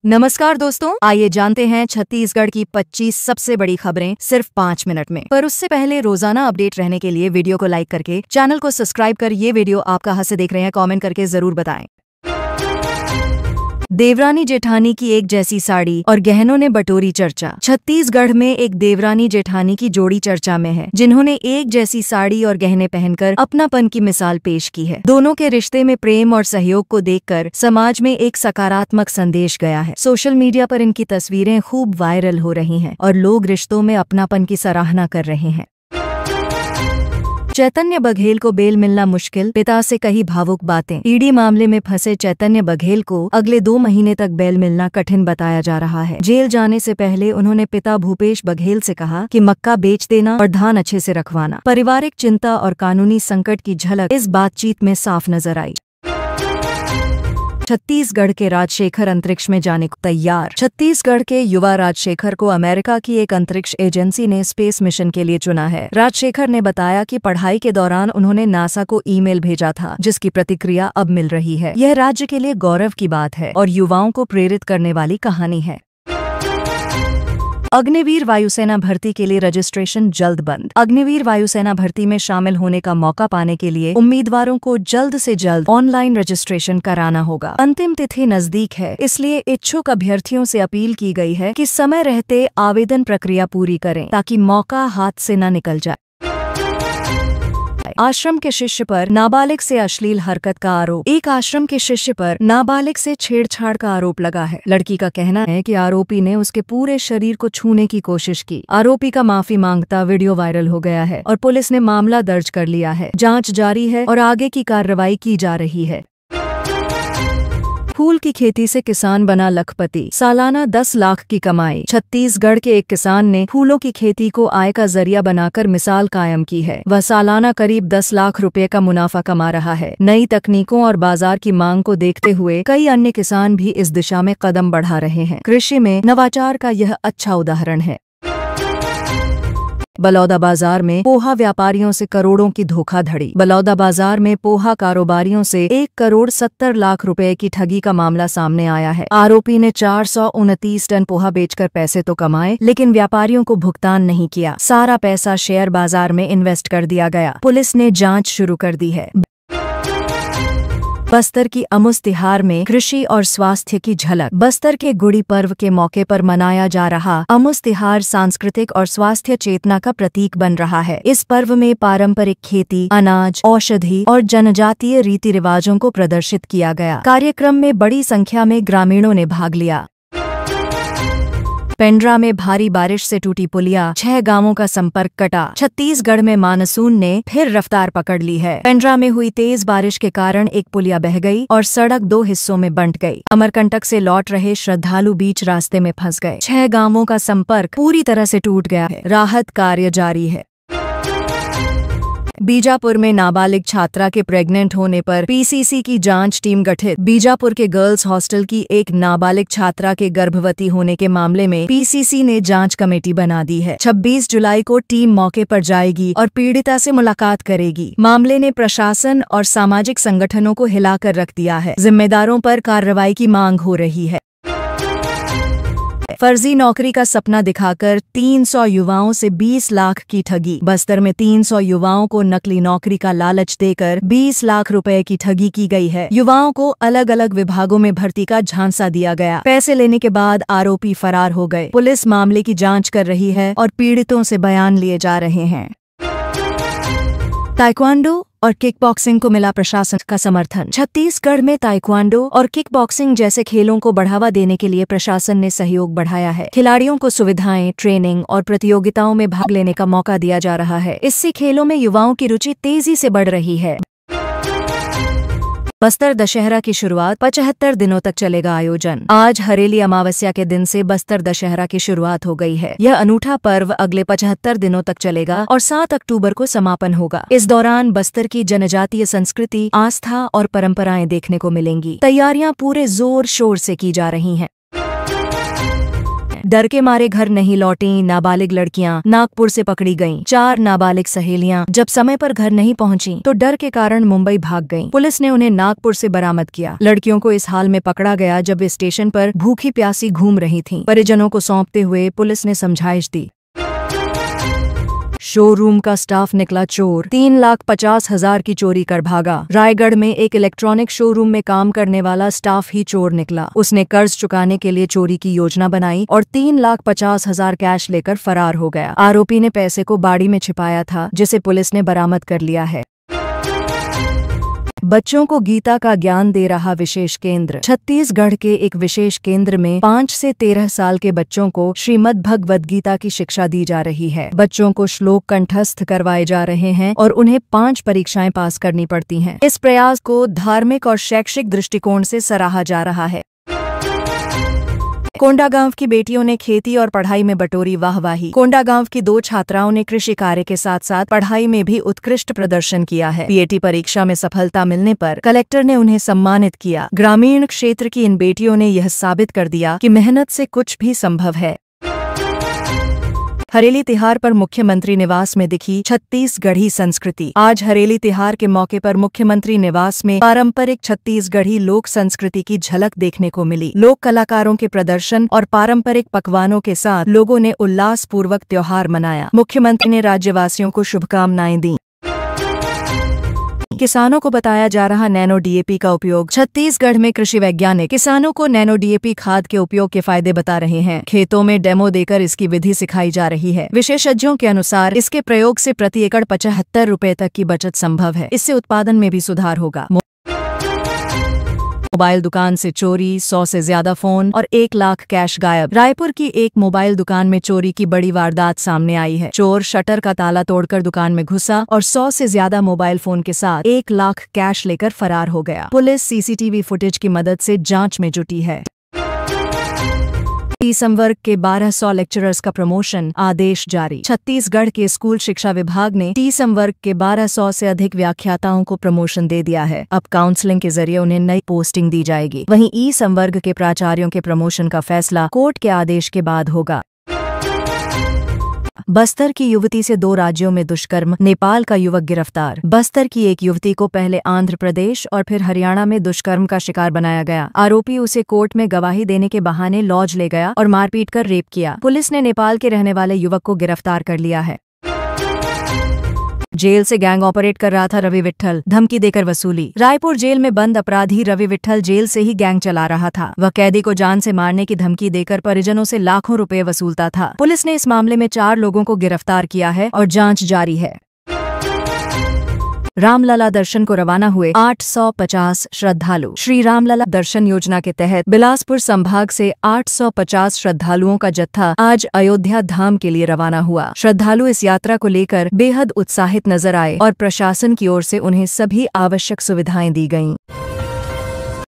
नमस्कार दोस्तों, आइए जानते हैं छत्तीसगढ़ की 25 सबसे बड़ी खबरें सिर्फ 5 मिनट में। पर उससे पहले रोजाना अपडेट रहने के लिए वीडियो को लाइक करके चैनल को सब्सक्राइब कर ये वीडियो आप कहां से देख रहे हैं कमेंट करके जरूर बताएं। देवरानी जेठानी की एक जैसी साड़ी और गहनों ने बटोरी चर्चा। छत्तीसगढ़ में एक देवरानी जेठानी की जोड़ी चर्चा में है, जिन्होंने एक जैसी साड़ी और गहने पहनकर अपनापन की मिसाल पेश की है। दोनों के रिश्ते में प्रेम और सहयोग को देखकर समाज में एक सकारात्मक संदेश गया है। सोशल मीडिया पर इनकी तस्वीरें खूब वायरल हो रही हैं और लोग रिश्तों में अपनापन की सराहना कर रहे हैं। चैतन्य बघेल को बेल मिलना मुश्किल, पिता से कही भावुक बातें। ईडी मामले में फंसे चैतन्य बघेल को अगले 2 महीने तक बेल मिलना कठिन बताया जा रहा है। जेल जाने से पहले उन्होंने पिता भूपेश बघेल से कहा कि मक्का बेच देना और धान अच्छे से रखवाना। पारिवारिक चिंता और कानूनी संकट की झलक इस बातचीत में साफ नजर आई। छत्तीसगढ़ के राजशेखर अंतरिक्ष में जाने को तैयार। छत्तीसगढ़ के युवा राजशेखर को अमेरिका की एक अंतरिक्ष एजेंसी ने स्पेस मिशन के लिए चुना है। राजशेखर ने बताया कि पढ़ाई के दौरान उन्होंने नासा को ईमेल भेजा था, जिसकी प्रतिक्रिया अब मिल रही है। यह राज्य के लिए गौरव की बात है और युवाओं को प्रेरित करने वाली कहानी है। अग्निवीर वायुसेना भर्ती के लिए रजिस्ट्रेशन जल्द बंद। अग्निवीर वायुसेना भर्ती में शामिल होने का मौका पाने के लिए उम्मीदवारों को जल्द से जल्द ऑनलाइन रजिस्ट्रेशन कराना होगा। अंतिम तिथि नजदीक है, इसलिए इच्छुक अभ्यर्थियों से अपील की गई है कि समय रहते आवेदन प्रक्रिया पूरी करें, ताकि मौका हाथ से न निकल जाए। आश्रम के शिष्य पर नाबालिग से अश्लील हरकत का आरोप। एक आश्रम के शिष्य पर नाबालिग से छेड़छाड़ का आरोप लगा है। लड़की का कहना है कि आरोपी ने उसके पूरे शरीर को छूने की कोशिश की। आरोपी का माफी मांगता वीडियो वायरल हो गया है और पुलिस ने मामला दर्ज कर लिया है। जांच जारी है और आगे की कार्रवाई की जा रही है। फूल की खेती से किसान बना लखपति, सालाना 10 लाख की कमाई। छत्तीसगढ़ के एक किसान ने फूलों की खेती को आय का जरिया बनाकर मिसाल कायम की है। वह सालाना करीब 10 लाख रुपए का मुनाफा कमा रहा है। नई तकनीकों और बाजार की मांग को देखते हुए कई अन्य किसान भी इस दिशा में कदम बढ़ा रहे हैं। कृषि में नवाचार का यह अच्छा उदाहरण है। बलौदाबाजार में पोहा व्यापारियों से करोड़ों की धोखाधड़ी। बलौदाबाजार में पोहा कारोबारियों से 1,70 लाख रुपए की ठगी का मामला सामने आया है। आरोपी ने 429 टन पोहा बेचकर पैसे तो कमाए, लेकिन व्यापारियों को भुगतान नहीं किया। सारा पैसा शेयर बाजार में इन्वेस्ट कर दिया गया। पुलिस ने जांच शुरू कर दी है। बस्तर की अमुस तिहार में कृषि और स्वास्थ्य की झलक। बस्तर के गुड़ी पर्व के मौके पर मनाया जा रहा अमुस तिहार सांस्कृतिक और स्वास्थ्य चेतना का प्रतीक बन रहा है। इस पर्व में पारंपरिक खेती, अनाज, औषधि और जनजातीय रीति रिवाजों को प्रदर्शित किया गया। कार्यक्रम में बड़ी संख्या में ग्रामीणों ने भाग लिया। पेंड्रा में भारी बारिश से टूटी पुलिया, 6 गांवों का संपर्क कटा। छत्तीसगढ़ में मानसून ने फिर रफ्तार पकड़ ली है। पेंड्रा में हुई तेज बारिश के कारण एक पुलिया बह गई और सड़क 2 हिस्सों में बंट गई। अमरकंटक से लौट रहे श्रद्धालु बीच रास्ते में फंस गए। 6 गांवों का संपर्क पूरी तरह से टूट गया है। राहत कार्य जारी है। बीजापुर में नाबालिग छात्रा के प्रेग्नेंट होने पर पीसीसी की जांच टीम गठित। बीजापुर के गर्ल्स हॉस्टल की एक नाबालिग छात्रा के गर्भवती होने के मामले में पीसीसी ने जांच कमेटी बना दी है। 26 जुलाई को टीम मौके पर जाएगी और पीड़िता से मुलाकात करेगी। मामले ने प्रशासन और सामाजिक संगठनों को हिलाकर रख दिया है। जिम्मेदारों पर कार्रवाई की मांग हो रही है। फर्जी नौकरी का सपना दिखाकर 300 युवाओं से 20 लाख की ठगी। बस्तर में 300 युवाओं को नकली नौकरी का लालच देकर 20 लाख रुपए की ठगी की गई है। युवाओं को अलग अलग विभागों में भर्ती का झांसा दिया गया। पैसे लेने के बाद आरोपी फरार हो गए। पुलिस मामले की जांच कर रही है और पीड़ितों से बयान लिए जा रहे हैं। ताइक्वांडो और किक बॉक्सिंग को मिला प्रशासन का समर्थन। छत्तीसगढ़ में ताइक्वांडो और किक बॉक्सिंग जैसे खेलों को बढ़ावा देने के लिए प्रशासन ने सहयोग बढ़ाया है। खिलाड़ियों को सुविधाएं, ट्रेनिंग और प्रतियोगिताओं में भाग लेने का मौका दिया जा रहा है। इससे खेलों में युवाओं की रुचि तेजी से बढ़ रही है। बस्तर दशहरा की शुरुआत 75 दिनों तक चलेगा आयोजन। आज हरेली अमावस्या के दिन से बस्तर दशहरा की शुरुआत हो गई है। यह अनूठा पर्व अगले 75 दिनों तक चलेगा और 7 अक्टूबर को समापन होगा। इस दौरान बस्तर की जनजातीय संस्कृति, आस्था और परंपराएं देखने को मिलेंगी। तैयारियां पूरे जोर शोर से की जा रही हैं। डर के मारे घर नहीं लौटी नाबालिग लड़कियां नागपुर से पकड़ी गईं। 4 नाबालिग सहेलियां जब समय पर घर नहीं पहुंची तो डर के कारण मुंबई भाग गईं। पुलिस ने उन्हें नागपुर से बरामद किया। लड़कियों को इस हाल में पकड़ा गया जब वे स्टेशन पर भूखी प्यासी घूम रही थीं। परिजनों को सौंपते हुए पुलिस ने समझाइश दी। शोरूम का स्टाफ निकला चोर, 3,50,000 की चोरी कर भागा। रायगढ़ में एक इलेक्ट्रॉनिक शोरूम में काम करने वाला स्टाफ ही चोर निकला। उसने कर्ज चुकाने के लिए चोरी की योजना बनाई और 3,50,000 कैश लेकर फरार हो गया। आरोपी ने पैसे को बाड़ी में छिपाया था, जिसे पुलिस ने बरामद कर लिया है। बच्चों को गीता का ज्ञान दे रहा विशेष केंद्र। छत्तीसगढ़ के एक विशेष केंद्र में 5 से 13 साल के बच्चों को श्रीमद् भगवद गीता की शिक्षा दी जा रही है। बच्चों को श्लोक कंठस्थ करवाए जा रहे हैं और उन्हें 5 परीक्षाएं पास करनी पड़ती हैं। इस प्रयास को धार्मिक और शैक्षिक दृष्टिकोण से सराहा जा रहा है। कोंडागांव की बेटियों ने खेती और पढ़ाई में बटोरी वाहवाही। कोंडागांव की 2 छात्राओं ने कृषि कार्य के साथ साथ पढ़ाई में भी उत्कृष्ट प्रदर्शन किया है। पीएटी परीक्षा में सफलता मिलने पर कलेक्टर ने उन्हें सम्मानित किया। ग्रामीण क्षेत्र की इन बेटियों ने यह साबित कर दिया कि मेहनत से कुछ भी संभव है। हरेली तिहार पर मुख्यमंत्री निवास में दिखी छत्तीसगढ़ी संस्कृति। आज हरेली तिहार के मौके पर मुख्यमंत्री निवास में पारंपरिक छत्तीसगढ़ी लोक संस्कृति की झलक देखने को मिली। लोक कलाकारों के प्रदर्शन और पारंपरिक पकवानों के साथ लोगों ने उल्लासपूर्वक त्योहार मनाया। मुख्यमंत्री ने राज्यवासियों को शुभकामनाएं दी। किसानों को बताया जा रहा नैनो डीएपी का उपयोग। छत्तीसगढ़ में कृषि वैज्ञानिक किसानों को नैनो डीएपी खाद के उपयोग के फायदे बता रहे हैं। खेतों में डेमो देकर इसकी विधि सिखाई जा रही है। विशेषज्ञों के अनुसार इसके प्रयोग से प्रति एकड़ 75 रुपए तक की बचत संभव है। इससे उत्पादन में भी सुधार होगा। मोबाइल दुकान से चोरी, 100 से ज्यादा फोन और 1 लाख कैश गायब। रायपुर की एक मोबाइल दुकान में चोरी की बड़ी वारदात सामने आई है। चोर शटर का ताला तोड़कर दुकान में घुसा और 100 से ज्यादा मोबाइल फोन के साथ 1 लाख कैश लेकर फरार हो गया। पुलिस सीसीटीवी फुटेज की मदद से जांच में जुटी है। टी संवर्ग के 1200 लेक्चरर्स का प्रमोशन आदेश जारी। छत्तीसगढ़ के स्कूल शिक्षा विभाग ने टी संवर्ग के 1200 से अधिक व्याख्याताओं को प्रमोशन दे दिया है। अब काउंसलिंग के जरिए उन्हें नई पोस्टिंग दी जाएगी। वहीं ई संवर्ग के प्राचार्यों के प्रमोशन का फैसला कोर्ट के आदेश के बाद होगा। बस्तर की युवती से 2 राज्यों में दुष्कर्म, नेपाल का युवक गिरफ्तार। बस्तर की एक युवती को पहले आंध्र प्रदेश और फिर हरियाणा में दुष्कर्म का शिकार बनाया गया। आरोपी उसे कोर्ट में गवाही देने के बहाने लॉज ले गया और मारपीट कर रेप किया। पुलिस ने नेपाल के रहने वाले युवक को गिरफ्तार कर लिया है। जेल से गैंग ऑपरेट कर रहा था रवि विट्ठल, धमकी देकर वसूली। रायपुर जेल में बंद अपराधी रवि विट्ठल जेल से ही गैंग चला रहा था। वह कैदी को जान से मारने की धमकी देकर परिजनों से लाखों रुपए वसूलता था। पुलिस ने इस मामले में 4 लोगों को गिरफ्तार किया है और जांच जारी है। रामलला दर्शन को रवाना हुए 850 श्रद्धालु। श्री रामलला दर्शन योजना के तहत बिलासपुर संभाग से 850 श्रद्धालुओं का जत्था आज अयोध्या धाम के लिए रवाना हुआ। श्रद्धालु इस यात्रा को लेकर बेहद उत्साहित नजर आए और प्रशासन की ओर से उन्हें सभी आवश्यक सुविधाएं दी गईं।